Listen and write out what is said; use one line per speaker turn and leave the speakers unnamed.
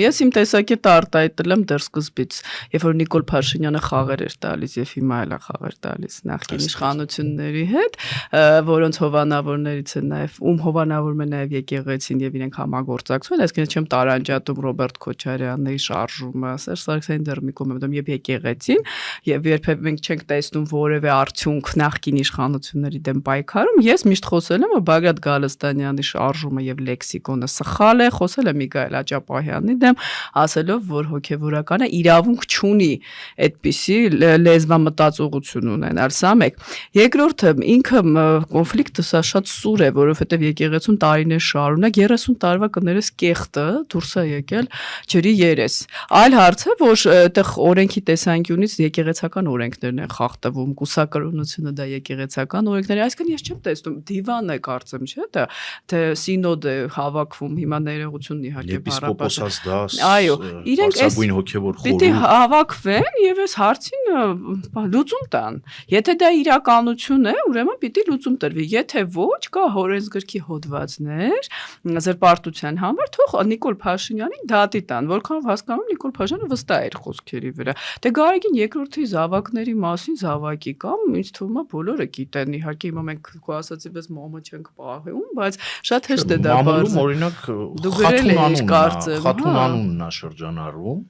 Ես իմ տեսակետը արտահայտել եմ դեռ սկզբից, երբ որ Նիկոլ Փաշինյանը խաղեր էր տալիս եւ հիմա էլ է խաղեր տալիս նախկին իշխանությունների հետ, որոնց հովանավորներից են նաեւ հովանավորում է նաեւ եկեղեցին եւ իրենք համագործակցում, այսինքն չեմ տարանջատում Ռոբերտ Քոչարյանի շարժումը, Սերժ Սարգսյանի դեռ մի կողմ եմ եւ եկեղեցին եւ երբեւէ մենք չենք տեսնում որևէ արդյունք նախկին իշխանությունների դեմ պայքարում, ես միշտ խոսել եմ, որ Բագրատ Գալստանյանի շարժումը եւ լեքսիկոնը սխալ է, խոսել եմ Միքայել Աճապահյանի դեմ, ասելով, որ հոգևորականը իրավունք չունի այդպիսի լեզվամտածողություն ունենալ, սա մեկ։ Երկրորդը, ինքը կոնֆլիկտը սա շատ սուր է, որովհետև եկեղեցուն տարիներ շարունակ 30 տարվա կներես կեղտը դուրս է եկել ջրի երես։ Այլ հարց է, որ այդտեղ օրենքի տեսանկյունից եկեղեցական օրենքներն են խախտվում, կուսակրոնությունը դա եկեղեցական օրենքներ է, այսինքն ես չեմ տեսնում, դիվան է կարծեմ, չէ՞ դա, թե սինոդ է հավաքվում, հիմա ներողություն իհարկե
Եպիսկոպոսած դաս,
այո, իրենք
բարձրագույն հոգևոր խորհուրդ
պիտի հավաքվեն եւ այս հարցին լուծում տան։ Եթե դա իրականություն է, ուրեմն պիտի լուծում տրվի։ Եթե ոչ, կա օրենսգրքի հոդվածներ զրպարտության համար, թող Նիկոլ Փաշինյանին դատի տան, որքանով հասկանում Նիկոլ Փաշինյանը վստահ էր խոսքերի վրա։ Դե Գարեգին երկրորդի զավակների մասին զավակի կամ ինձ թվում է բոլորը գիտեն, իհարկե հիմա մենք քո ասացի պես մոմը չենք պահում, բայց շատ հեշտ է դա բարձր։
Մամուլում օրինակ
Դու գրել ես կարծեմ,
Խաթուն անունն է շրջանառվում